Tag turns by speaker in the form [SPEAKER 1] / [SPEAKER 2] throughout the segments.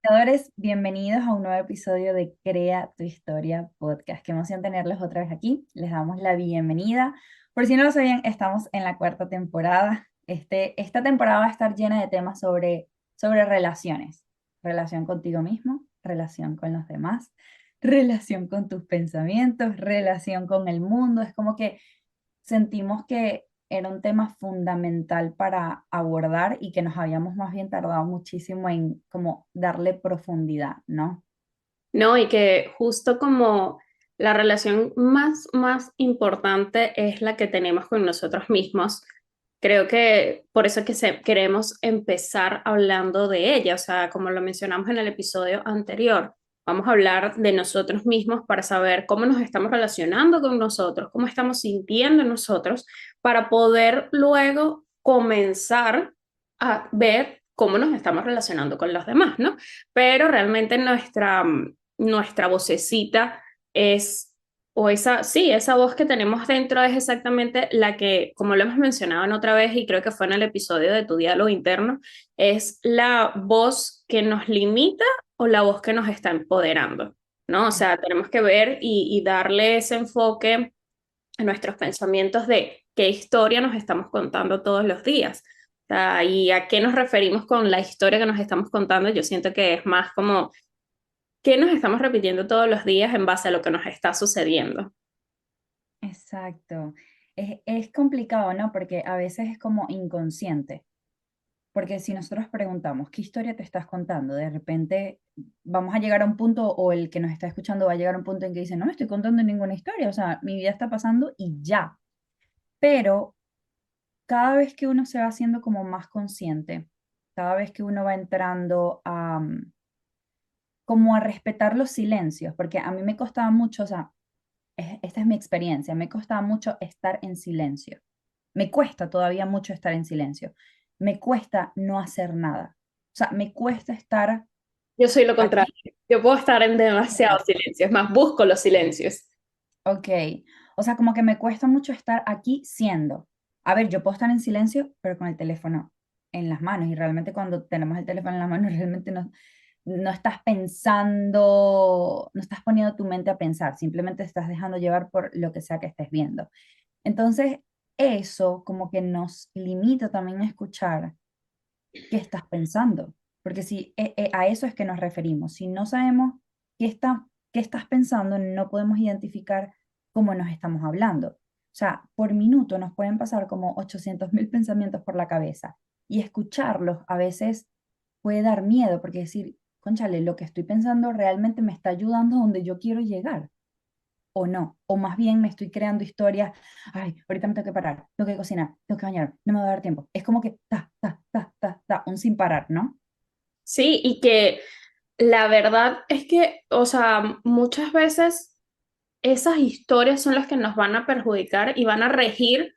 [SPEAKER 1] Creadores, bienvenidos a un nuevo episodio de Crea tu Historia Podcast. Qué emoción tenerlos otra vez aquí. Les damos la bienvenida. Por si no lo sabían, estamos en la cuarta temporada. Esta temporada va a estar llena de temas sobre relaciones. Relación contigo mismo, relación con los demás, relación con tus pensamientos, relación con el mundo. Es como que sentimos que era un tema fundamental para abordar y que nos habíamos más bien tardado muchísimo en como darle profundidad, ¿no?
[SPEAKER 2] No, y que justo como la relación más importante es la que tenemos con nosotros mismos, creo que por eso es que queremos empezar hablando de ella, o sea, como lo mencionamos en el episodio anterior, vamos a hablar de nosotros mismos para saber cómo nos estamos relacionando con nosotros, cómo estamos sintiendo nosotros, para poder luego comenzar a ver cómo nos estamos relacionando con los demás, ¿no? Pero realmente nuestra vocecita es, o esa, sí, esa voz que tenemos dentro es exactamente la que, como lo hemos mencionado en otra vez, y creo que fue en el episodio de tu diálogo interno, es la voz que nos limita o la voz que nos está empoderando, ¿no? O sea, tenemos que ver y darle ese enfoque a nuestros pensamientos de qué historia nos estamos contando todos los días. O sea, y a qué nos referimos con la historia que nos estamos contando, yo siento que es más como ¿qué nos estamos repitiendo todos los días en base a lo que nos está sucediendo?
[SPEAKER 1] Exacto. Es complicado, ¿no? Porque a veces es como inconsciente. Porque si nosotros preguntamos, ¿qué historia te estás contando? De repente vamos a llegar a un punto, o el que nos está escuchando va a llegar a un punto en que dice, no me estoy contando ninguna historia, o sea, mi vida está pasando y ya. Pero cada vez que uno se va haciendo como más consciente, cada vez que uno va entrando a como a respetar los silencios, porque a mí me costaba mucho, o sea, esta es mi experiencia, me costaba mucho estar en silencio. Me cuesta todavía mucho estar en silencio. Me cuesta no hacer nada. O sea, me cuesta estar
[SPEAKER 2] Yo soy lo contrario.
[SPEAKER 1] aquí.
[SPEAKER 2] Yo puedo estar en demasiado silencio, es más, busco los silencios.
[SPEAKER 1] Ok. O sea, como que me cuesta mucho estar aquí siendo. A ver, yo puedo estar en silencio, pero con el teléfono en las manos. Y realmente cuando tenemos el teléfono en las manos, realmente no estás pensando, no estás poniendo tu mente a pensar, simplemente te estás dejando llevar por lo que sea que estés viendo. Entonces, eso como que nos limita también a escuchar qué estás pensando, porque si a eso es que nos referimos, si no sabemos qué estás pensando, no podemos identificar cómo nos estamos hablando. O sea, por minuto nos pueden pasar como 800.000 pensamientos por la cabeza y escucharlos a veces puede dar miedo, porque decir, cónchale, lo que estoy pensando realmente me está ayudando a donde yo quiero llegar o no, o más bien me estoy creando historias, ay, ahorita me tengo que parar, tengo que cocinar, tengo que bañar, no me va a dar tiempo. Es como que un sin parar, ¿no?
[SPEAKER 2] Sí, y que la verdad es que, o sea, muchas veces esas historias son las que nos van a perjudicar y van a regir,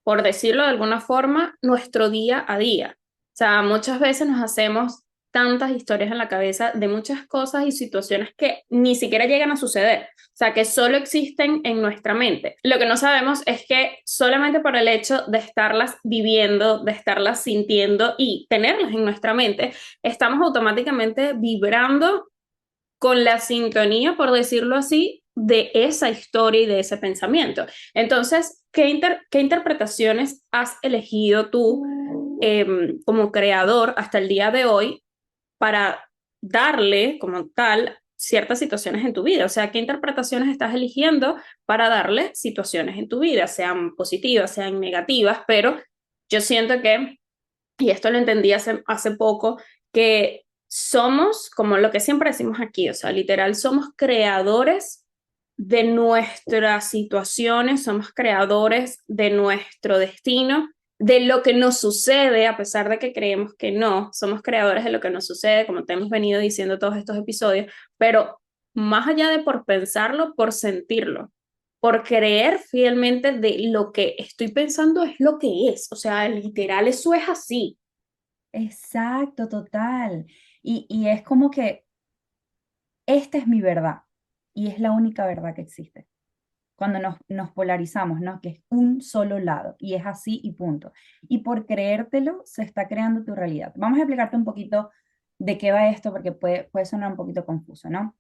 [SPEAKER 2] por decirlo de alguna forma, nuestro día a día. O sea, muchas veces nos hacemos tantas historias en la cabeza de muchas cosas y situaciones que ni siquiera llegan a suceder. O sea, que solo existen en nuestra mente. Lo que no sabemos es que solamente por el hecho de estarlas viviendo, de estarlas sintiendo y tenerlas en nuestra mente, estamos automáticamente vibrando con la sintonía, por decirlo así, de esa historia y de ese pensamiento. Entonces, ¿qué interpretaciones has elegido tú como creador hasta el día de hoy para darle como tal ciertas situaciones en tu vida? O sea, ¿qué interpretaciones estás eligiendo para darle situaciones en tu vida, sean positivas, sean negativas? Pero yo siento que, y esto lo entendí hace poco, que somos, como lo que siempre decimos aquí, o sea, literal, somos creadores de nuestras situaciones, somos creadores de nuestro destino, de lo que nos sucede, a pesar de que creemos que no, somos creadores de lo que nos sucede, como te hemos venido diciendo todos estos episodios, pero más allá de por pensarlo, por sentirlo, por creer fielmente de lo que estoy pensando es lo que es, o sea, literal, eso es así.
[SPEAKER 1] Exacto, total. Y es como que esta es mi verdad y es la única verdad que existe. Cuando nos polarizamos, ¿no? Que es un solo lado y es así y punto. Y por creértelo, se está creando tu realidad. Vamos a explicarte un poquito de qué va esto, porque puede sonar un poquito confuso, ¿no?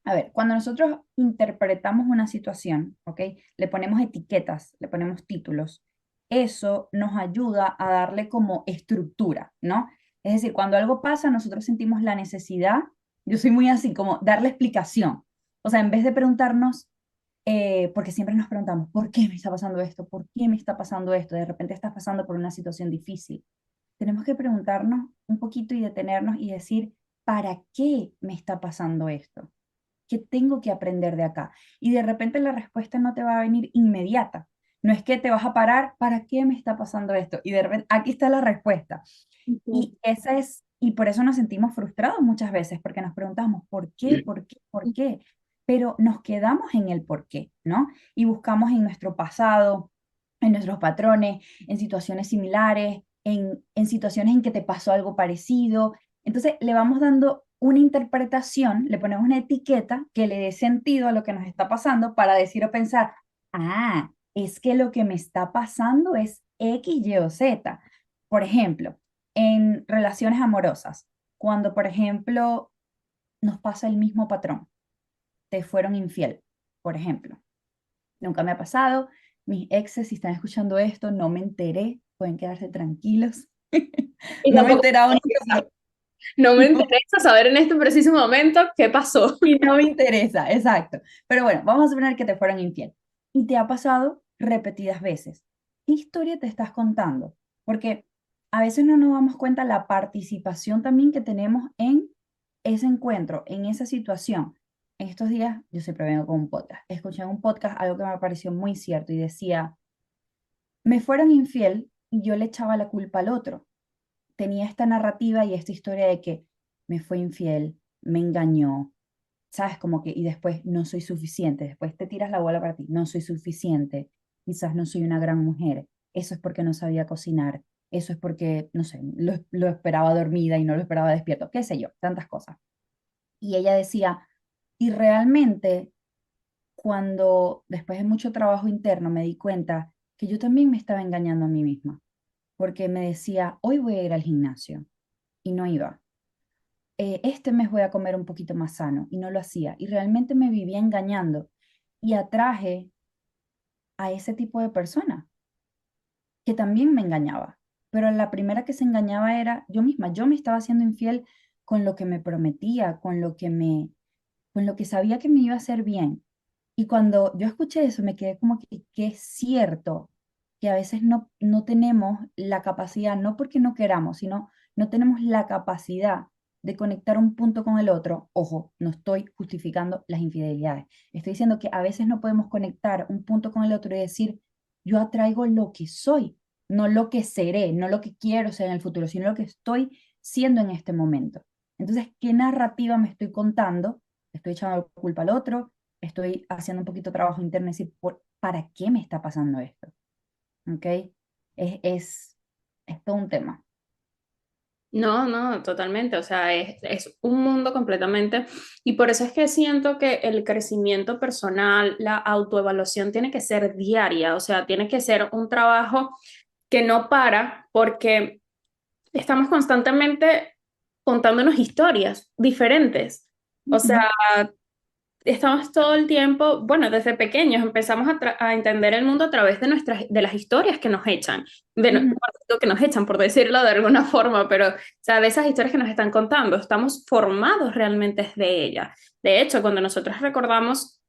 [SPEAKER 1] A ver, cuando nosotros interpretamos una situación, ¿ok? Le ponemos etiquetas, le ponemos títulos, eso nos ayuda a darle como estructura, ¿no? Es decir, cuando algo pasa, nosotros sentimos la necesidad, yo soy muy así, como darle explicación. O sea, en vez de preguntarnos, porque siempre nos preguntamos, ¿por qué me está pasando esto? ¿Por qué me está pasando esto? De repente estás pasando por una situación difícil. Tenemos que preguntarnos un poquito y detenernos y decir, ¿para qué me está pasando esto? ¿Qué tengo que aprender de acá? Y de repente la respuesta no te va a venir inmediata. No es que te vas a parar, ¿para qué me está pasando esto? Y de repente, aquí está la respuesta.
[SPEAKER 2] Ujú.
[SPEAKER 1] Y esa es, y por eso nos sentimos frustrados muchas veces, porque nos preguntamos, ¿por qué? ¿Por qué? ¿Por qué? Pero nos quedamos en el por qué, ¿no? Y buscamos en nuestro pasado, en nuestros patrones, en situaciones similares, en situaciones en que te pasó algo parecido. Entonces le vamos dando una interpretación, le ponemos una etiqueta que le dé sentido a lo que nos está pasando para decir o pensar, ah, es que lo que me está pasando es X, Y o Z. Por ejemplo, en relaciones amorosas, cuando, por ejemplo, nos pasa el mismo patrón, te fueron infiel, por ejemplo. Nunca me ha pasado. Mis exes, si están escuchando esto, no me enteré, pueden quedarse tranquilos.
[SPEAKER 2] Y
[SPEAKER 1] No me he
[SPEAKER 2] tampoco
[SPEAKER 1] enterado nunca,
[SPEAKER 2] no me
[SPEAKER 1] pero
[SPEAKER 2] interesa saber en este preciso momento qué pasó.
[SPEAKER 1] y no me interesa, exacto. Pero bueno, vamos a suponer que te fueron infiel y te ha pasado repetidas veces. ¿Qué historia te estás contando? Porque a veces no nos damos cuenta la participación también que tenemos en ese encuentro, en esa situación. En estos días, yo siempre vengo con un podcast. Escuché en un podcast algo que me pareció muy cierto y decía, me fueron infiel y yo le echaba la culpa al otro. Tenía esta narrativa y esta historia de que me fue infiel, me engañó, ¿sabes? Como que, y después no soy suficiente, después te tiras la bola para ti, no soy suficiente, quizás no soy una gran mujer, eso es porque no sabía cocinar, eso es porque, no sé, lo esperaba dormida y no lo esperaba despierto, qué sé yo, tantas cosas. Y ella decía, y realmente cuando después de mucho trabajo interno me di cuenta que yo también me estaba engañando a mí misma, porque me decía, hoy voy a ir al gimnasio y no iba. Este mes voy a comer un poquito más sano y no lo hacía. Y realmente me vivía engañando y atraje a ese tipo de persona que también me engañaba. Pero la primera que se engañaba era yo misma. Yo me estaba haciendo infiel con lo que me prometía, con lo que sabía que me iba a hacer bien. Y cuando yo escuché eso, me quedé como que es cierto que a veces no tenemos la capacidad, no porque no queramos, sino no tenemos la capacidad de conectar un punto con el otro. Ojo, no estoy justificando las infidelidades. Estoy diciendo que a veces no podemos conectar un punto con el otro y decir, yo atraigo lo que soy, no lo que seré, no lo que quiero ser en el futuro, sino lo que estoy siendo en este momento. Entonces, ¿qué narrativa me estoy contando? Estoy echando la culpa al otro, estoy haciendo un poquito de trabajo interno y decir, ¿para qué me está pasando esto? ¿Ok? Es, es, es todo un tema.
[SPEAKER 2] No, no, totalmente. O sea, es un mundo completamente. Y por eso es que siento que el crecimiento personal, la autoevaluación tiene que ser diaria. O sea, tiene que ser un trabajo que no para porque estamos constantemente contándonos historias diferentes. O sea,
[SPEAKER 1] Ujú,
[SPEAKER 2] estamos todo el tiempo, bueno, desde pequeños empezamos a entender el mundo a través de de las historias que nos echan,
[SPEAKER 1] ujú,
[SPEAKER 2] bueno, digo que nos echan por decirlo de alguna forma, pero, o sea, de esas historias que nos están contando, estamos formados realmente de ellas. De hecho, cuando nosotros recordamos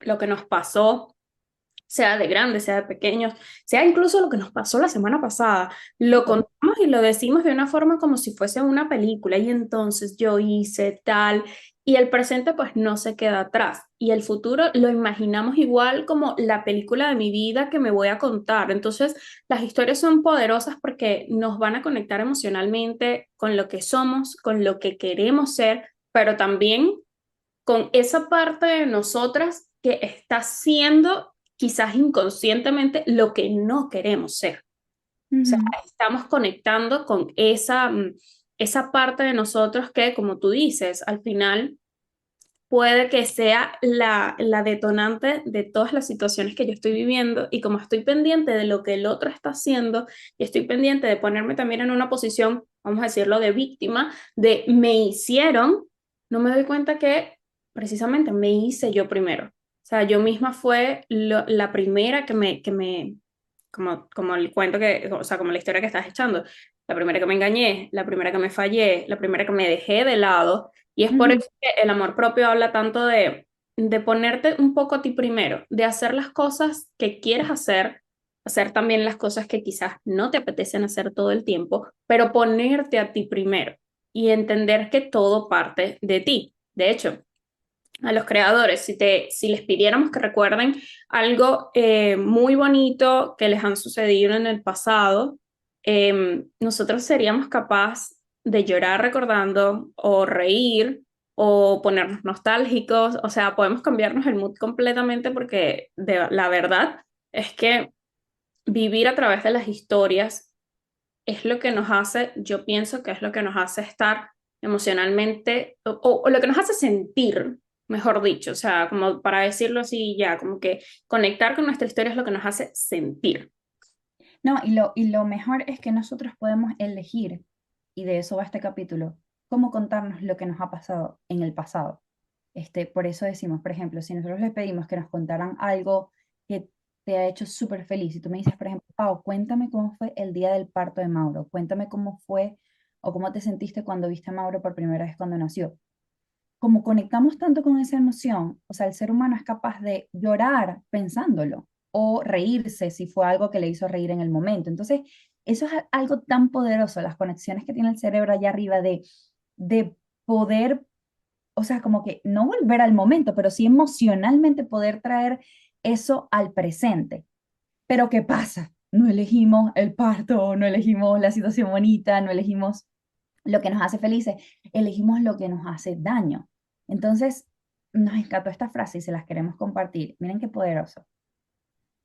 [SPEAKER 2] lo que nos pasó, sea de grandes, sea de pequeños, sea incluso lo que nos pasó la semana pasada, lo
[SPEAKER 1] claro.
[SPEAKER 2] contamos y lo decimos de una forma como si fuese una película y entonces yo hice tal y el presente pues no se queda atrás y el futuro lo imaginamos igual como la película de mi vida que me voy a contar. Entonces las historias son poderosas porque nos van a conectar emocionalmente con lo que somos, con lo que queremos ser, pero también con esa parte de nosotras que está siendo quizás inconscientemente lo que no queremos ser. O sea,
[SPEAKER 1] Ujú,
[SPEAKER 2] estamos conectando con esa parte de nosotros que, como tú dices, al final puede que sea la detonante de todas las situaciones que yo estoy viviendo y como estoy pendiente de lo que el otro está haciendo y estoy pendiente de ponerme también en una posición, vamos a decirlo, de víctima, de me hicieron, no me doy cuenta que precisamente me hice yo primero. O sea, yo misma fue la primera como el cuento que, o sea, como la historia que estás echando, la primera que me engañé, la primera que me fallé, la primera que me dejé de lado. Y es por
[SPEAKER 1] Ujú.
[SPEAKER 2] eso que el amor propio habla tanto de ponerte un poco a ti primero, de hacer las cosas que quieres hacer también las cosas que quizás no te apetecen hacer todo el tiempo, pero ponerte a ti primero y entender que todo parte de ti. De hecho, a los creadores, si les pidiéramos que recuerden algo muy bonito que les han sucedido en el pasado, nosotros seríamos capaces de llorar recordando o reír o ponernos nostálgicos, o sea, podemos cambiarnos el mood completamente porque la verdad es que vivir a través de las historias es lo que nos hace, yo pienso que es lo que nos hace estar emocionalmente, o lo que nos hace sentir, mejor dicho, o sea, como para decirlo así ya, como que conectar con nuestra historia es lo que nos hace sentir.
[SPEAKER 1] No, y lo mejor es que nosotros podemos elegir, y de eso va este capítulo, cómo contarnos lo que nos ha pasado en el pasado. Por eso decimos, por ejemplo, si nosotros les pedimos que nos contaran algo que te ha hecho súper feliz, y tú me dices, por ejemplo, Pau, cuéntame cómo fue el día del parto de Mauro, cuéntame cómo fue o cómo te sentiste cuando viste a Mauro por primera vez cuando nació. Como conectamos tanto con esa emoción, o sea, el ser humano es capaz de llorar pensándolo o reírse si fue algo que le hizo reír en el momento. Entonces, eso es algo tan poderoso, las conexiones que tiene el cerebro allá arriba de poder, o sea, como que no volver al momento, pero sí emocionalmente poder traer eso al presente. Pero ¿qué pasa? No elegimos el parto, no elegimos la situación bonita, no elegimos lo que nos hace felices, elegimos lo que nos hace daño. Entonces, nos encantó esta frase y se las queremos compartir. Miren qué poderoso.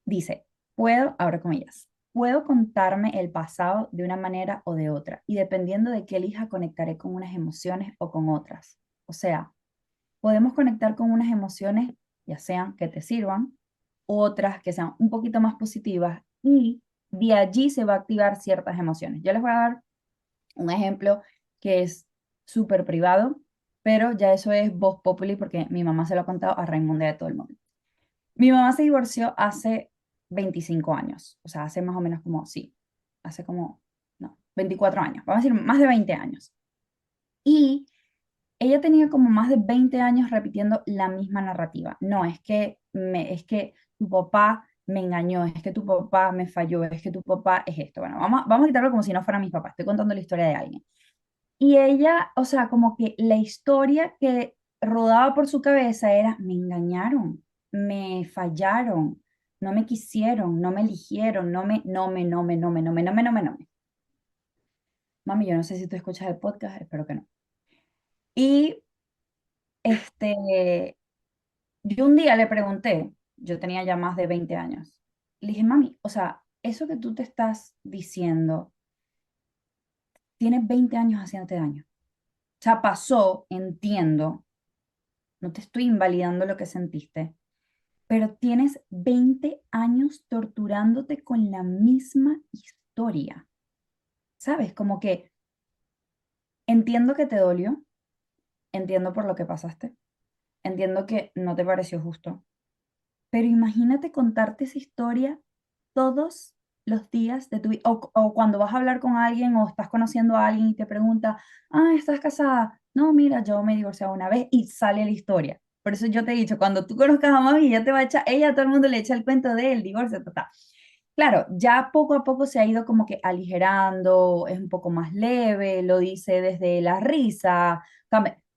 [SPEAKER 1] Dice, puedo, ahora comillas, puedo contarme el pasado de una manera o de otra, y dependiendo de qué elija, conectaré con unas emociones o con otras. O sea, podemos conectar con unas emociones, ya sean que te sirvan, otras que sean un poquito más positivas, y de allí se va a activar ciertas emociones. Yo les voy a dar un ejemplo que es súper privado, pero ya eso es voz populi porque mi mamá se lo ha contado a Raimundo y a todo el mundo. Mi mamá se divorció hace 25 años, o sea, hace más o menos como, sí, hace como, no, 24 años, vamos a decir más de 20 años. Y ella tenía como más de 20 años repitiendo la misma narrativa. No, es que tu papá me engañó, es que tu papá me falló, es que tu papá es esto. Bueno, vamos a quitarlo como si no fuera mi papá, estoy contando la historia de alguien. Y ella, o sea, como que la historia que rodaba por su cabeza era, me engañaron, me fallaron, no me quisieron, no me eligieron, no me. Mami, yo no sé si tú escuchas el podcast, espero que no. Y este, yo un día le pregunté, yo tenía ya más de 20 años, le dije, mami, o sea, eso que tú te estás diciendo, tienes 20 años haciéndote daño. O sea, pasó, entiendo, no te estoy invalidando lo que sentiste, pero tienes 20 años torturándote con la misma historia. ¿Sabes? Como que entiendo que te dolió, entiendo por lo que pasaste, entiendo que no te pareció justo, pero imagínate contarte esa historia todos los días de tu vida, o cuando vas a hablar con alguien o estás conociendo a alguien y te pregunta, ah, ¿estás casada? No, mira, yo me divorcié una vez y sale la historia. Por eso yo te he dicho, cuando tú conozcas a mami, ella te va a echar, ella a todo el mundo le echa el cuento del divorcio, ta. Claro, ya poco a poco se ha ido como que aligerando, es un poco más leve, lo dice desde la risa,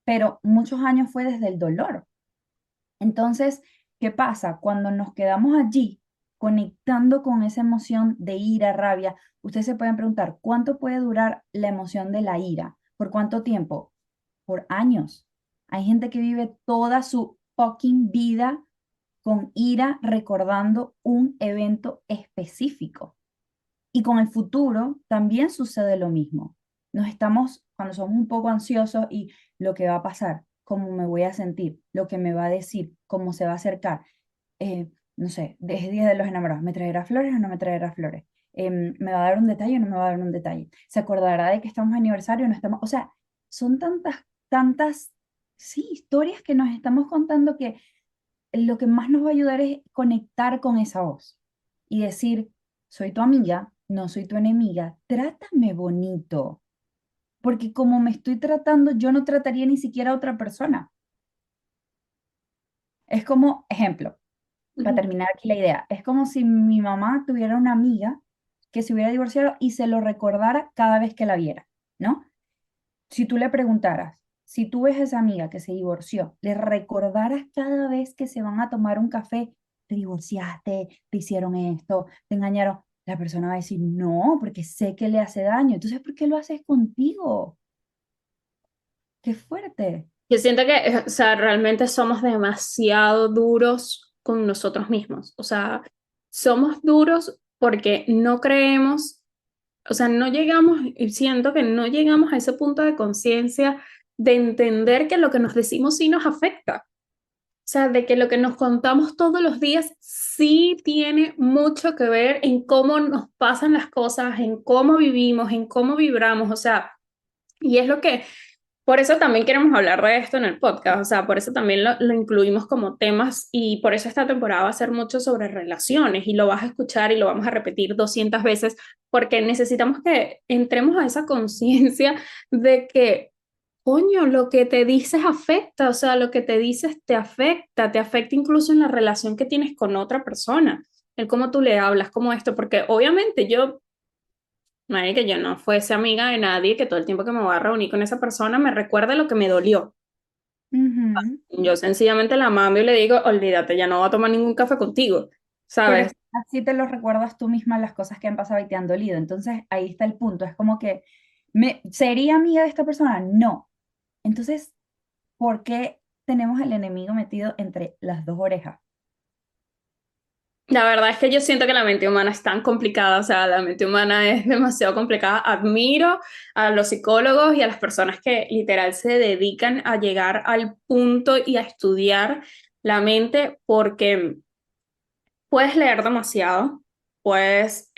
[SPEAKER 1] pero muchos años fue desde el dolor. Entonces, ¿qué pasa? Cuando nos quedamos allí conectando con esa emoción de ira, rabia, ustedes se pueden preguntar, ¿cuánto puede durar la emoción de la ira? ¿Por cuánto tiempo? Por años. Hay gente que vive toda su fucking vida con ira recordando un evento específico. Y con el futuro también sucede lo mismo. Nos estamos, cuando somos un poco ansiosos y lo que va a pasar, cómo me voy a sentir, lo que me va a decir, cómo se va a acercar. No sé, es Día de los Enamorados, ¿me traerá flores o no me traerá flores? ¿Me va a dar un detalle o no me va a dar un detalle? ¿Se acordará de que estamos de aniversario o no estamos? O sea, son tantas, sí, historias que nos estamos contando que lo que más nos va a ayudar es conectar con esa voz y decir, soy tu amiga, no soy tu enemiga, trátame bonito, porque como me estoy tratando, yo no trataría ni siquiera a otra persona. Es como, ejemplo, para
[SPEAKER 2] Ujú.
[SPEAKER 1] terminar aquí la idea, es como si mi mamá tuviera una amiga que se hubiera divorciado y se lo recordara cada vez que la viera, ¿no? Si tú le preguntaras, si tú ves a esa amiga que se divorció, le recordaras cada vez que se van a tomar un café, te divorciaste, te hicieron esto, te engañaron, la persona va a decir, no, porque sé que le hace daño. Entonces, ¿por qué lo haces contigo? Qué fuerte.
[SPEAKER 2] Yo siento que, o sea, realmente somos demasiado duros con nosotros mismos. O sea, somos duros porque no creemos, o sea, no llegamos, y siento que no llegamos a ese punto de conciencia de entender que lo que nos decimos sí nos afecta. O sea, de que lo que nos contamos todos los días sí tiene mucho que ver en cómo nos pasan las cosas, en cómo vivimos, en cómo vibramos. O sea, y es lo que por eso también queremos hablar de esto en el podcast, o sea, por eso también lo incluimos como temas y por eso esta temporada va a ser mucho sobre relaciones y lo vas a escuchar y lo vamos a repetir 200 veces porque necesitamos que entremos a esa conciencia de que, coño, lo que te dices afecta, o sea, lo que te dices te afecta incluso en la relación que tienes con otra persona, el cómo tú le hablas, como esto, porque obviamente yo que yo no fuese amiga de nadie, que todo el tiempo que me voy a reunir con esa persona me recuerde lo que me dolió.
[SPEAKER 1] Ujú.
[SPEAKER 2] Yo sencillamente la mando y le digo, olvídate, ya no voy a tomar ningún café contigo,
[SPEAKER 1] Pero
[SPEAKER 2] ¿sabes?
[SPEAKER 1] así te lo recuerdas tú misma las cosas que han pasado y te han dolido. Entonces, ahí está el punto. Es como que, ¿sería amiga de esta persona? No. Entonces, ¿por qué tenemos el enemigo metido entre las dos orejas?
[SPEAKER 2] La verdad es que yo siento que la mente humana es tan complicada, o sea, la mente humana es demasiado complicada. Admiro a los psicólogos y a las personas que literal se dedican a llegar al punto y a estudiar la mente porque puedes leer demasiado, puedes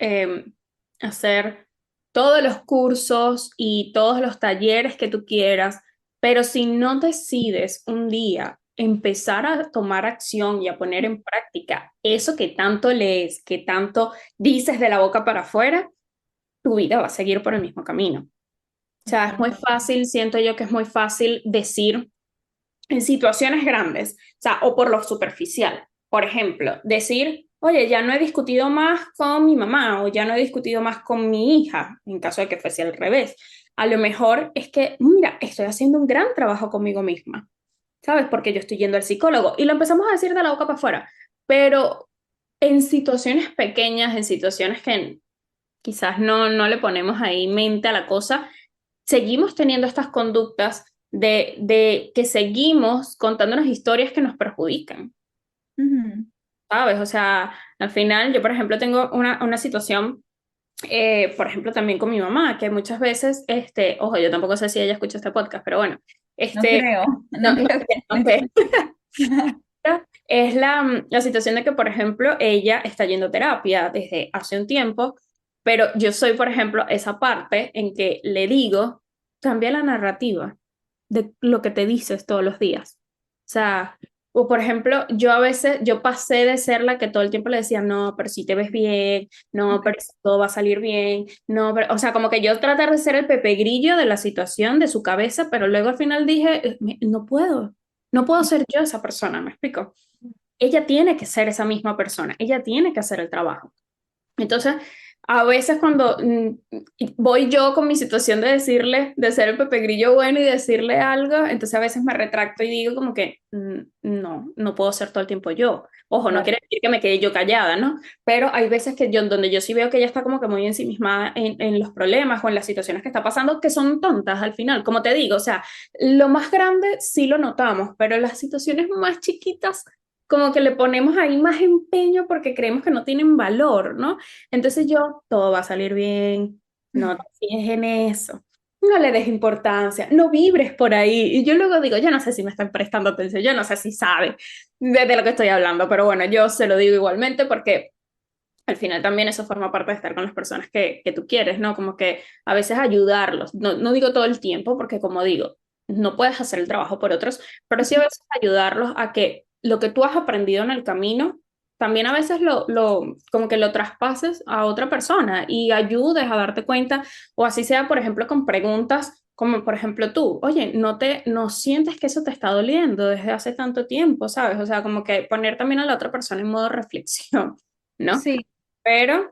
[SPEAKER 2] hacer todos los cursos y todos los talleres que tú quieras, pero si no decides un día empezar a tomar acción y a poner en práctica eso que tanto lees, que tanto dices de la boca para afuera, tu vida va a seguir por el mismo camino. O sea, es muy
[SPEAKER 1] Exacto.
[SPEAKER 2] fácil, siento yo que es muy fácil decir en situaciones grandes, o sea, o por lo superficial. Por ejemplo, decir, oye, ya no he discutido más con mi mamá o ya no he discutido más con mi hija, en caso de que fuese al revés. A lo mejor es que, mira, estoy haciendo un gran trabajo conmigo misma, ¿sabes? Porque yo estoy yendo al psicólogo y lo empezamos a decir de la boca para afuera, pero en situaciones pequeñas, en situaciones que quizás no le ponemos ahí mente a la cosa, seguimos teniendo estas conductas de que seguimos contándonos historias que nos perjudican,
[SPEAKER 1] Ujú.
[SPEAKER 2] ¿sabes? O sea, al final yo, por ejemplo, tengo una situación, por ejemplo, también con mi mamá, que muchas veces, ojo, yo tampoco sé si ella escucha este podcast, pero bueno,
[SPEAKER 1] No
[SPEAKER 2] este,
[SPEAKER 1] creo,
[SPEAKER 2] no,
[SPEAKER 1] no creo que
[SPEAKER 2] no
[SPEAKER 1] lo
[SPEAKER 2] sé,
[SPEAKER 1] escuche.
[SPEAKER 2] es la situación de que, por ejemplo, ella está yendo a terapia desde hace un tiempo, pero yo soy, por ejemplo, esa parte en que le digo, cambia la narrativa de lo que te dices todos los días. O sea, o por ejemplo, yo a veces, yo pasé de ser la que todo el tiempo le decía, no, pero si te ves bien, no,
[SPEAKER 1] Ok.
[SPEAKER 2] pero si todo va a salir bien, no, pero, o sea, como que yo tratar de ser el Pepe Grillo de la situación, de su cabeza, pero luego al final dije, no puedo, no puedo ser yo esa persona, ¿me explico? Ella tiene que ser esa misma persona, ella tiene que hacer el trabajo. Entonces, a veces cuando voy yo con mi situación de decirle, de ser el Pepe Grillo bueno y decirle algo, entonces a veces me retracto y digo como que no puedo ser todo el tiempo yo. Ojo, no
[SPEAKER 1] Claro.
[SPEAKER 2] quiere decir que me quede yo callada, ¿no? Pero hay veces que yo, donde yo sí veo que ella está como que muy ensimismada en los problemas o en las situaciones que está pasando, que son tontas al final, como te digo, o sea, lo más grande sí lo notamos, pero las situaciones más chiquitas como que le ponemos ahí más empeño porque creemos que no tienen valor, ¿no? Entonces yo, todo va a salir bien, no te fijes en eso. no le des importancia, no vibres por ahí. Y yo luego digo, yo no sé si me están prestando atención, yo no sé si sabe de lo que estoy hablando, pero bueno, yo se lo digo igualmente porque al final también eso forma parte de estar con las personas que tú quieres, ¿no? Como que a veces ayudarlos, no, no digo todo el tiempo, porque como digo, no puedes hacer el trabajo por otros, pero sí a veces ayudarlos a que lo que tú has aprendido en el camino, también a veces como que lo traspases a otra persona y ayudes a darte cuenta, o así sea, por ejemplo, con preguntas como por ejemplo tú, oye, no sientes que eso te está doliendo desde hace tanto tiempo, ¿sabes? O sea, como que poner también a la otra persona en modo reflexión. ¿No?
[SPEAKER 1] Sí,
[SPEAKER 2] Pero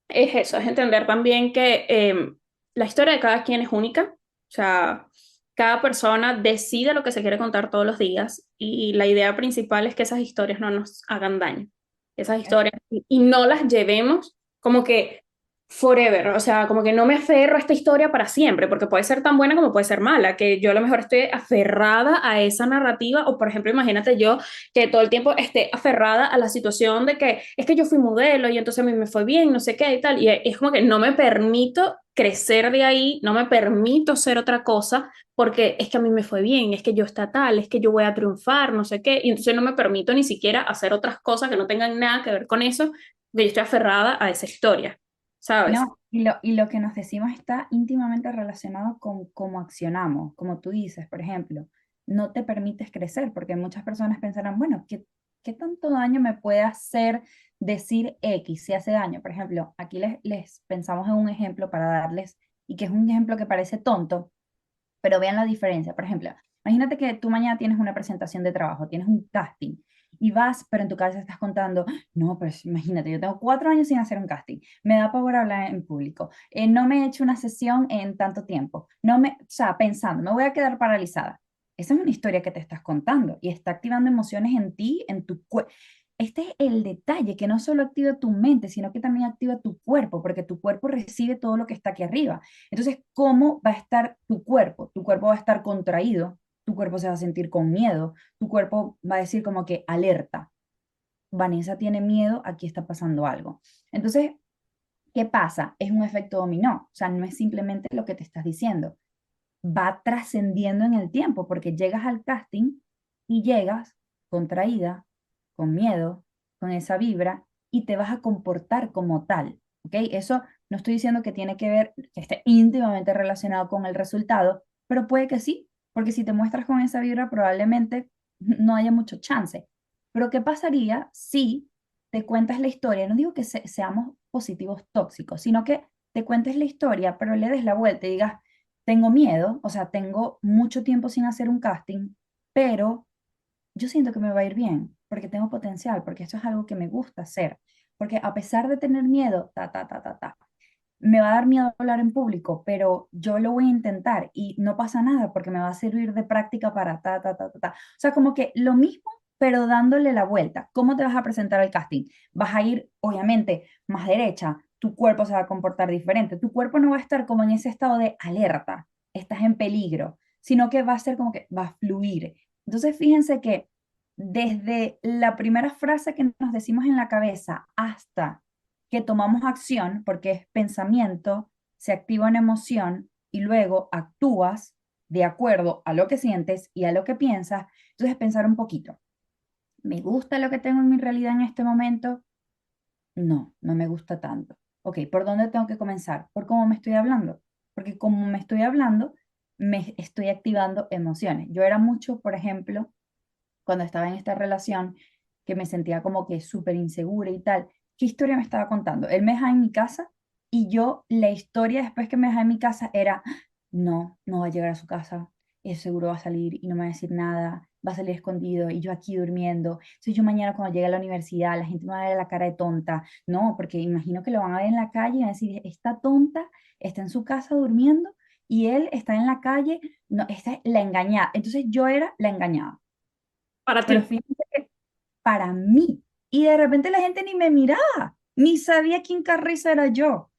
[SPEAKER 2] es eso, es entender también que la historia de cada quien es única, o sea, cada persona decide lo que se quiere contar todos los días y la idea principal es que esas historias no nos hagan daño, esas historias y no las llevemos como que forever, o sea, como que no me aferro a esta historia para siempre, porque puede ser tan buena como puede ser mala, que yo a lo mejor esté aferrada a esa narrativa o por ejemplo, imagínate yo que todo el tiempo esté aferrada a la situación de que es que yo fui modelo y entonces a mí me fue bien, no sé qué y tal. Y es como que no me permito crecer de ahí, no me permito ser otra cosa porque es que a mí me fue bien, es que yo está tal, es que yo voy a triunfar, no sé qué. Y entonces no me permito ni siquiera hacer otras cosas que no tengan nada que ver con eso, porque yo estoy aferrada a esa historia, ¿sabes?
[SPEAKER 1] no, y lo que nos decimos está íntimamente relacionado con cómo accionamos, como tú dices, por ejemplo, no te permites crecer, porque muchas personas pensarán, bueno, ¿qué tanto daño me puede hacer decir X si hace daño? Por ejemplo, aquí les pensamos en un ejemplo para darles, y que es un ejemplo que parece tonto, pero vean la diferencia. Por ejemplo, imagínate que tú mañana tienes una presentación de trabajo, tienes un casting y vas, pero en tu cabeza estás contando, no, pues imagínate, yo tengo 4 años sin hacer un casting, me da pavor hablar en público, no me he hecho una sesión en tanto tiempo, o sea, pensando, me voy a quedar paralizada. Esa es una historia que te estás contando y está activando emociones en ti, en tu cuerpo. Este es el detalle, que no solo activa tu mente, sino que también activa tu cuerpo, porque tu cuerpo recibe todo lo que está aquí arriba. Entonces, ¿cómo va a estar tu cuerpo? Tu cuerpo va a estar contraído, tu cuerpo se va a sentir con miedo, tu cuerpo va a decir como que alerta. Vanessa tiene miedo, aquí está pasando algo. Entonces, ¿qué pasa? Es un efecto dominó, o sea, no es simplemente lo que te estás diciendo, va trascendiendo en el tiempo, porque llegas al casting y llegas contraída, con miedo, con esa vibra, y te vas a comportar como tal, ¿ok? Eso no estoy diciendo que tiene que ver, que esté íntimamente relacionado con el resultado, pero puede que sí, porque si te muestras con esa vibra, probablemente no haya mucho chance. Pero ¿qué pasaría si te cuentas la historia? No digo que seamos positivos tóxicos, sino que te cuentes la historia, pero le des la vuelta y digas, tengo miedo, o sea, tengo mucho tiempo sin hacer un casting, pero yo siento que me va a ir bien, porque tengo potencial, porque esto es algo que me gusta hacer, porque a pesar de tener miedo, me va a dar miedo hablar en público, pero yo lo voy a intentar y no pasa nada porque me va a servir de práctica para O sea, como que lo mismo, pero dándole la vuelta. ¿Cómo te vas a presentar al casting? Vas a ir, obviamente, más derecha, tu cuerpo se va a comportar diferente, tu cuerpo no va a estar como en ese estado de alerta, estás en peligro, sino que va a ser como que va a fluir. Entonces, fíjense que desde la primera frase que nos decimos en la cabeza hasta que tomamos acción, porque es pensamiento, se activa una emoción y luego actúas de acuerdo a lo que sientes y a lo que piensas. Entonces, pensar un poquito, ¿me gusta lo que tengo en mi realidad en este momento? No, no me gusta tanto. Ok, ¿por dónde tengo que comenzar? Por cómo me estoy hablando. Porque como me estoy hablando, me estoy activando emociones. Yo era mucho, por ejemplo, cuando estaba en esta relación, que me sentía como que súper insegura y tal. ¿Qué historia me estaba contando? Él me dejaba en mi casa y yo, la historia después que me dejaba en mi casa era, no, no va a llegar a su casa, es seguro va a salir y no me va a decir nada, va a salir escondido y yo aquí durmiendo. Entonces yo mañana cuando llegue a la universidad, la gente me va a ver la cara de tonta. No, porque imagino que lo van a ver en la calle y van a decir, está tonta, está en su casa durmiendo y él está en la calle, no, esta es la engañada. Entonces yo era la engañada.
[SPEAKER 2] Para
[SPEAKER 1] Pero
[SPEAKER 2] ti.
[SPEAKER 1] fíjate que para mí, y de repente la gente ni me miraba, ni sabía quién carrizo era yo.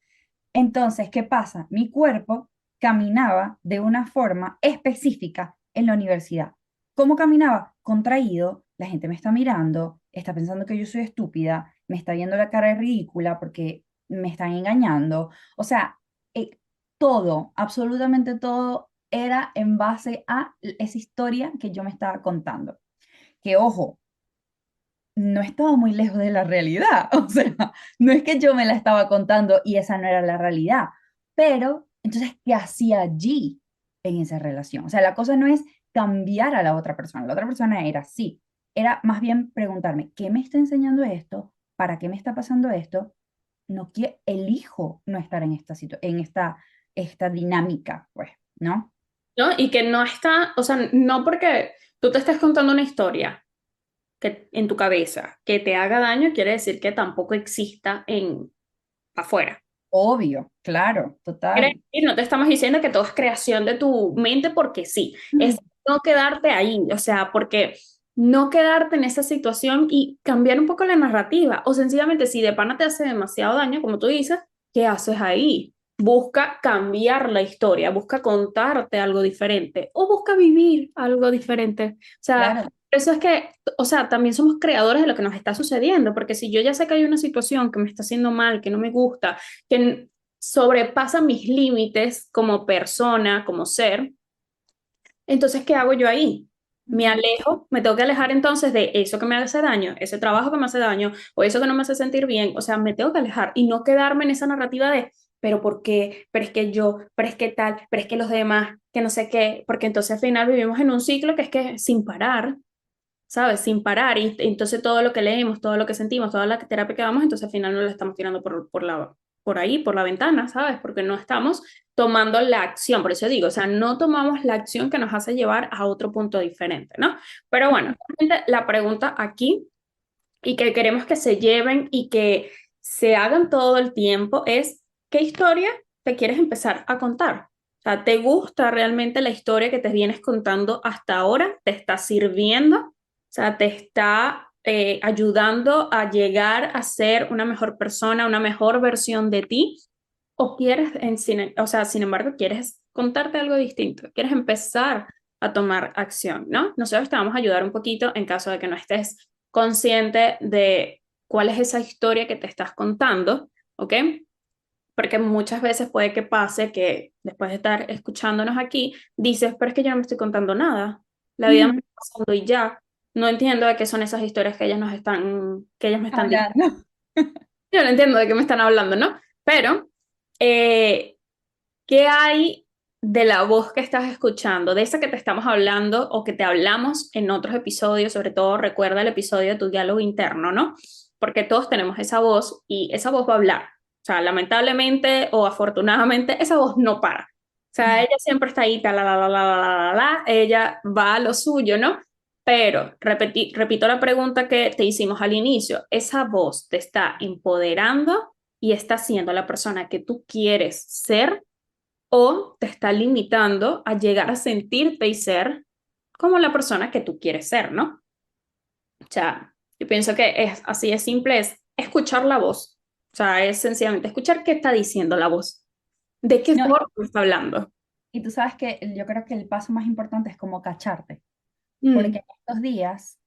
[SPEAKER 1] Entonces, ¿qué pasa? Mi cuerpo caminaba de una forma específica en la universidad. ¿Cómo caminaba? Contraído, la gente me está mirando, está pensando que yo soy estúpida, me está viendo la cara de ridícula porque me están engañando. O sea, todo, absolutamente todo era en base a esa historia que yo me estaba contando. Que ojo, no estaba muy lejos de la realidad. O sea, no es que yo me la estaba contando y esa no era la realidad. Pero, entonces, ¿qué hacía allí en esa relación? O sea, la cosa no es cambiar a la otra persona. La otra persona era así. Era más bien preguntarme, ¿qué me está enseñando esto? ¿Para qué me está pasando esto? No que elijo no estar en esta dinámica, pues, ¿no?
[SPEAKER 2] ¿no? Y que no está, o sea, no porque tú te estés contando una historia que en tu cabeza que te haga daño, quiere decir que tampoco exista en afuera.
[SPEAKER 1] Obvio, claro,
[SPEAKER 2] Quiere
[SPEAKER 1] total.
[SPEAKER 2] decir, no te estamos diciendo que todo es creación de tu mente porque sí, es
[SPEAKER 1] Mm.
[SPEAKER 2] no quedarte ahí, o sea, porque no quedarte en esa situación y cambiar un poco la narrativa, o sencillamente si de pana te hace demasiado daño, como tú dices, ¿qué haces ahí? Busca cambiar la historia, busca contarte algo diferente o busca vivir algo diferente. O sea,
[SPEAKER 1] Claro,
[SPEAKER 2] eso es que, o sea, también somos creadores de lo que nos está sucediendo, porque si yo ya sé que hay una situación que me está haciendo mal, que no me gusta, que sobrepasa mis límites como persona, como ser, entonces, ¿qué hago yo ahí? Me
[SPEAKER 1] ujú,
[SPEAKER 2] alejo, me tengo que alejar entonces de eso que me hace daño, ese trabajo que me hace daño o eso que no me hace sentir bien, o sea, me tengo que alejar y no quedarme en esa narrativa de, pero ¿por qué? Pero es que yo, pero es que tal, pero es que los demás, que no sé qué, porque entonces al final vivimos en un ciclo que es que sin parar, ¿sabes? Sin parar y entonces todo lo que leemos, todo lo que sentimos, toda la terapia que damos, entonces al final no lo estamos tirando por ahí, por la ventana, ¿sabes? Porque no estamos tomando la acción, por eso digo, o sea, no tomamos la acción que nos hace llevar a otro punto diferente, ¿no? Pero bueno, realmente la pregunta aquí y que queremos que se lleven y que se hagan todo el tiempo es, ¿qué historia te quieres empezar a contar? O sea, ¿te gusta realmente la historia que te vienes contando hasta ahora? ¿Te está sirviendo? O sea, ¿te está ayudando a llegar a ser una mejor persona, una mejor versión de ti? ¿O quieres, o sea, sin embargo, quieres contarte algo distinto? ¿Quieres empezar a tomar acción, ¿no? Nosotros te vamos a ayudar un poquito en caso de que no estés consciente de cuál es esa historia que te estás contando, ¿ok? Porque muchas veces puede que pase que después de estar escuchándonos aquí, dices, pero es que yo no me estoy contando nada, la vida me
[SPEAKER 1] ujú,
[SPEAKER 2] está pasando y ya, no entiendo de qué son esas historias que ellas nos están, que ellas me están diciendo,
[SPEAKER 1] hablando.
[SPEAKER 2] yo no entiendo de qué me están hablando, ¿no? Pero, eh, ¿qué hay de la voz que estás escuchando, de esa que te estamos hablando o que te hablamos en otros episodios? Sobre todo recuerda el episodio de tu diálogo interno, ¿no? Porque todos tenemos esa voz y esa voz va a hablar. O sea, lamentablemente o afortunadamente, esa voz no para. O sea, ella siempre está ahí, ta, la, ella va a lo suyo, ¿no? Pero repito la pregunta que te hicimos al inicio, ¿esa voz te está empoderando y está siendo la persona que tú quieres ser o te está limitando a llegar a sentirte y ser como la persona que tú quieres ser, ¿no? O sea, yo pienso que es así de simple, es escuchar la voz. O sea, es sencillamente escuchar qué está diciendo la voz, de qué
[SPEAKER 1] No,
[SPEAKER 2] forma está hablando.
[SPEAKER 1] y tú sabes que yo creo que el paso más importante es como cacharte, porque
[SPEAKER 2] Mm,
[SPEAKER 1] en estos días,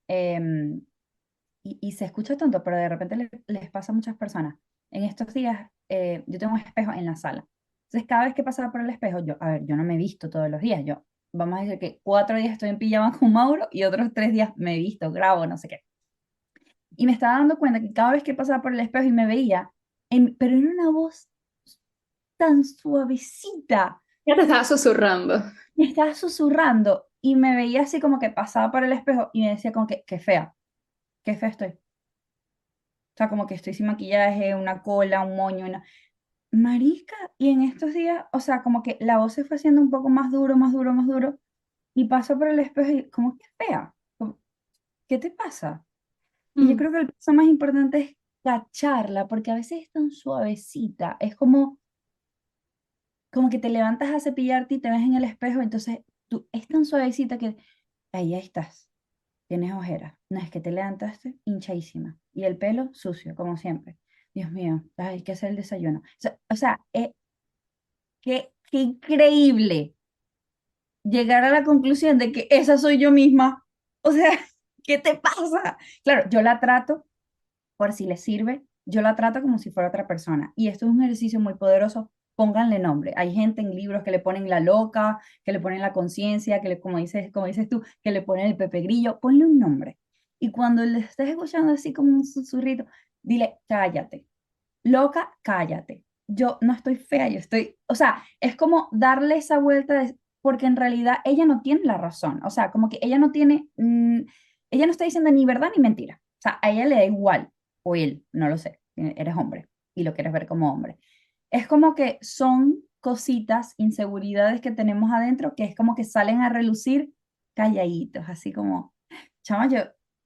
[SPEAKER 1] y se escucha tonto, pero de repente les pasa a muchas personas, en estos días yo tengo un espejo en la sala. Entonces cada vez que pasaba por el espejo, yo, a ver, yo no me he visto todos los días, yo, vamos a decir que 4 días estoy en pijama con Mauro y otros 3 días me he visto, grabo, no sé qué. Y me estaba dando cuenta que cada vez que pasaba por el espejo y me veía, pero en una voz tan suavecita,
[SPEAKER 2] ya te estaba susurrando.
[SPEAKER 1] me estaba susurrando y me veía así como que pasaba por el espejo y me decía como que, qué fea estoy. O sea, como que estoy sin maquillaje, una cola, un moño, una... Marica, y en estos días, o sea, como que la voz se fue haciendo un poco más duro, más duro, más duro, y paso por el espejo y como que fea. ¿Qué te pasa? Y yo
[SPEAKER 2] Mm,
[SPEAKER 1] creo que el paso más importante es cacharla, porque a veces es tan suavecita, es como que te levantas a cepillarte y te ves en el espejo, entonces tú es tan suavecita que ahí estás, tienes ojeras, no es que te levantaste hinchadísima y el pelo sucio, como siempre. Dios mío, hay que hacer el desayuno. O sea, qué increíble llegar a la conclusión de que esa soy yo misma. O sea, ¿qué te pasa? Claro, yo la trato, por si le sirve, yo la trato como si fuera otra persona. Y esto es un ejercicio muy poderoso pónganle nombre. Hay gente en libros que le ponen la loca, que le ponen la conciencia, como dices tú, que le ponen el Pepe Grillo, ponle un nombre. Y cuando le estés escuchando así como un susurrito, dile, cállate, loca, cállate. Yo no estoy fea, yo estoy, o sea, es como darle esa vuelta porque en realidad ella no tiene la razón, o sea, como que ella no tiene, ella no está diciendo ni verdad ni mentira, o sea, a ella le da igual, o él, no lo sé, eres hombre y lo quieres ver como hombre. Es como que son cositas, inseguridades que tenemos adentro que es como que salen a relucir calladitos, así como, chama,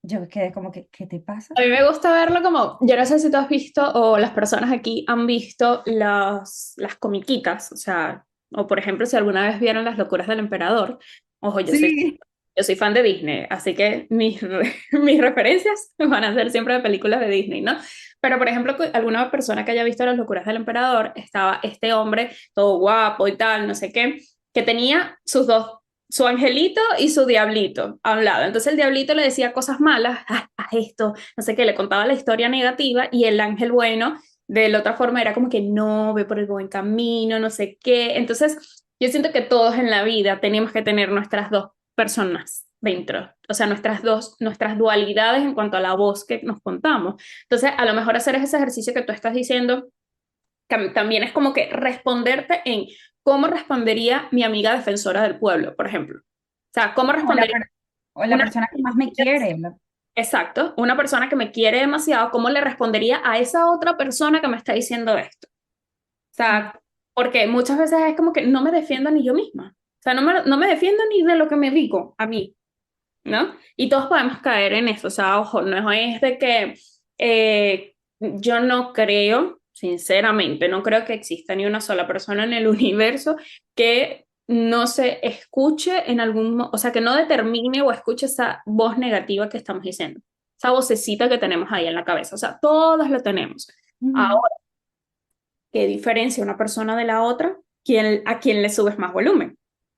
[SPEAKER 1] yo quedé como que, ¿qué te pasa?
[SPEAKER 2] A mí me gusta verlo como, yo no sé si tú has visto o las personas aquí han visto las comiquitas, o sea, o por ejemplo si alguna vez vieron Las locuras del emperador. Ojo,
[SPEAKER 1] Sí.
[SPEAKER 2] yo soy fan de Disney, así que mis referencias van a ser siempre de películas de Disney, ¿no? Pero por ejemplo, alguna persona que haya visto Las locuras del emperador, estaba este hombre todo guapo y tal, no sé qué, que tenía sus dos, su angelito y su diablito a un lado. Entonces el diablito le decía cosas malas, ah, haz esto, no sé qué, le contaba la historia negativa y el ángel bueno de la otra forma era como que no, ve por el buen camino, no sé qué. Entonces yo siento que todos en la vida tenemos que tener nuestras dos personas dentro, o sea, nuestras dualidades en cuanto a la voz que nos contamos. Entonces, a lo mejor hacer ese ejercicio que tú estás diciendo también es como que responderte en cómo respondería mi amiga defensora del pueblo, por ejemplo. O sea, cómo
[SPEAKER 1] O la,
[SPEAKER 2] respondería
[SPEAKER 1] o la
[SPEAKER 2] una...
[SPEAKER 1] persona que más me quiere.
[SPEAKER 2] Exacto, una persona que me quiere demasiado, ¿cómo le respondería a esa otra persona que me está diciendo esto? O sea, porque muchas veces es como que no me defiendo ni yo misma. O sea, no me defiendo ni de lo que me digo a mí, ¿no? Y todos podemos caer en eso. O sea, ojo, no es de que yo no creo, sinceramente, no creo que exista ni una sola persona en el universo que no se escuche en o sea, que no determine o escuche esa voz negativa que estamos diciendo, esa vocecita que tenemos ahí en la cabeza. O sea, todos lo tenemos.
[SPEAKER 1] Ujú.
[SPEAKER 2] Ahora, ¿qué diferencia una persona de la otra? ¿A quién le subes más volumen?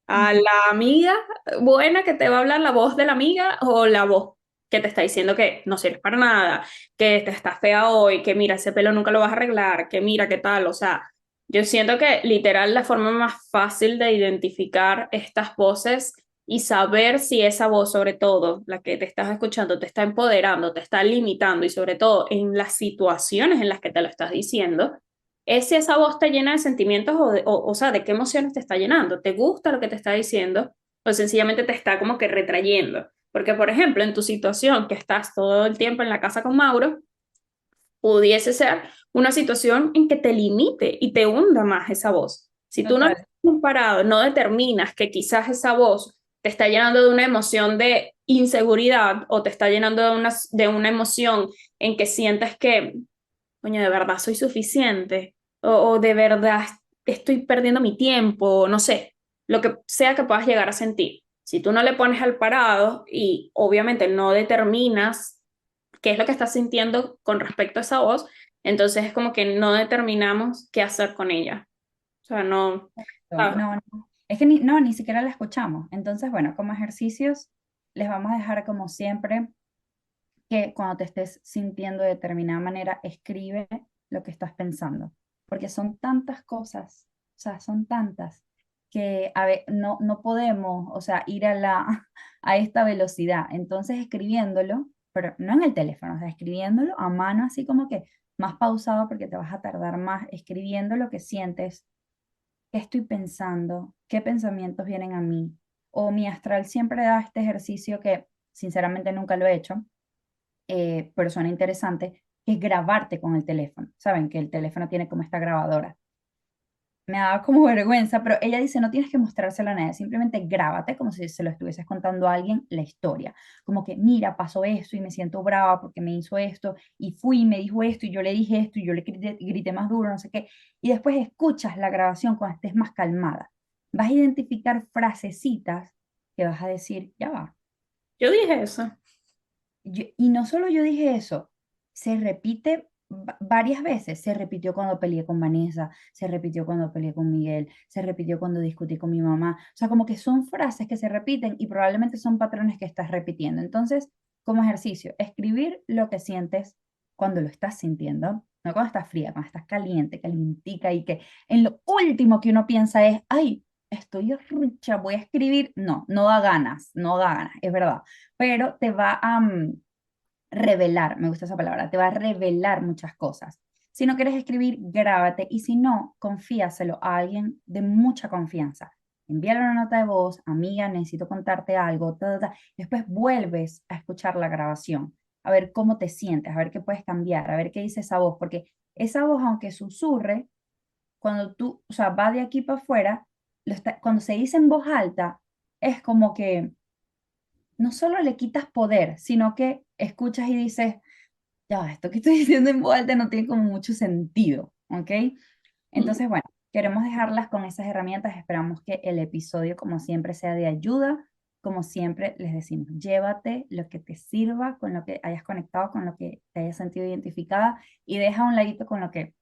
[SPEAKER 2] ¿A
[SPEAKER 1] Ujú.
[SPEAKER 2] la amiga buena que te va a hablar la voz de la amiga o la voz que te está diciendo que no sirves para nada, que te estás fea hoy, que mira, ese pelo nunca lo vas a arreglar, que mira, qué tal? O sea, yo siento que literal la forma más fácil de identificar estas voces y saber si esa voz, sobre todo la que te estás escuchando, te está empoderando, te está limitando y sobre todo en las situaciones en las que te lo estás diciendo, es si esa voz te llena de sentimientos o sea, de qué emociones te está llenando. ¿Te gusta lo que te está diciendo o sencillamente te está como que retrayendo? Porque, por ejemplo, en tu situación que estás todo el tiempo en la casa con Mauro, pudiese ser una situación en que te limite y te hunda más esa voz. Si tú no
[SPEAKER 1] Total.
[SPEAKER 2] estás parado, no determinas que quizás esa voz te está llenando de una emoción de inseguridad o te está llenando de una emoción en que sientes que coño, de verdad soy suficiente, o de verdad estoy perdiendo mi tiempo, no sé, lo que sea que puedas llegar a sentir. Si tú no le pones al parado y obviamente no determinas qué es lo que estás sintiendo con respecto a esa voz, entonces es como que no determinamos qué hacer con ella. O sea, no, ¿sabes?
[SPEAKER 1] No, no. Es que ni siquiera la escuchamos. Entonces, bueno, como ejercicios, les vamos a dejar como siempre que cuando te estés sintiendo de determinada manera, escribe lo que estás pensando, porque son tantas cosas, o sea, son tantas que no podemos, o sea, ir a esta velocidad. Entonces, escribiéndolo, pero no en el teléfono, o sea, escribiéndolo a mano, así como que más pausado, porque te vas a tardar más escribiendo lo que sientes, qué estoy pensando, qué pensamientos vienen a mí. O mi astral siempre da este ejercicio que sinceramente nunca lo he hecho, pero suena interesante, que es grabarte con el teléfono. Saben que el teléfono tiene como esta grabadora. Me daba como vergüenza, pero ella dice, no tienes que mostrárselo a nadie, simplemente grábate como si se lo estuvieses contando a alguien la historia. Como que, mira, pasó esto y me siento brava porque me hizo esto y fui y me dijo esto y yo le dije esto y yo le grité más duro, no sé qué. Y después escuchas la grabación cuando estés más calmada. Vas a identificar frasecitas que vas a decir, ya va.
[SPEAKER 2] Yo dije eso.
[SPEAKER 1] Y no solo yo dije eso, se repite varias veces. Se repitió cuando peleé con Vanessa, se repitió cuando peleé con Miguel, se repitió cuando discutí con mi mamá. O sea, como que son frases que se repiten y probablemente son patrones que estás repitiendo. Entonces, como ejercicio, escribir lo que sientes cuando lo estás sintiendo. no cuando estás fría, cuando estás caliente, calientica y que en lo último que uno piensa es, ay, estoy rica, voy a escribir. No, no da ganas, no da ganas, es verdad, pero te va a revelar, me gusta esa palabra, te va a revelar muchas cosas. Si no quieres escribir, grábate y si no, confíaselo a alguien de mucha confianza. Envíale una nota de voz, amiga, necesito contarte algo, ta, ta, ta. Después vuelves a escuchar la grabación, a ver cómo te sientes, a ver qué puedes cambiar, a ver qué dice esa voz, porque esa voz, aunque susurre, cuando tú, o sea, va de aquí para afuera, cuando se dice en voz alta, es como que no solo le quitas poder, sino que escuchas y dices, ya, esto que estoy diciendo en voz alta no tiene como mucho sentido, ¿ok?
[SPEAKER 2] Mm.
[SPEAKER 1] Entonces, bueno, queremos dejarlas con esas herramientas. Esperamos que el episodio, como siempre, sea de ayuda. Como siempre les decimos, llévate lo que te sirva, con lo que hayas conectado, con lo que te hayas sentido identificada y deja a un ladito con lo que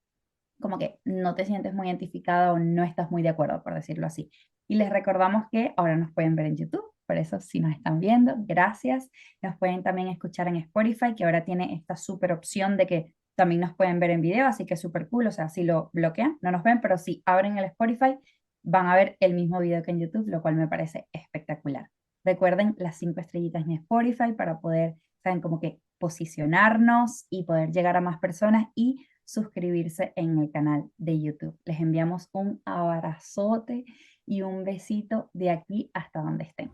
[SPEAKER 1] como que no te sientes muy identificada o no estás muy de acuerdo, por decirlo así. Y les recordamos que ahora nos pueden ver en YouTube, por eso si nos están viendo, gracias. Nos pueden también escuchar en Spotify, que ahora tiene esta súper opción de que también nos pueden ver en video, así que es súper cool, o sea, si lo bloquean, no nos ven, pero si abren el Spotify, van a ver el mismo video que en YouTube, lo cual me parece espectacular. Recuerden las 5 estrellitas en Spotify para poder, saben, como que posicionarnos y poder llegar a más personas y suscribirse en el canal de YouTube. Les enviamos un abrazote y un besito de aquí hasta donde estén.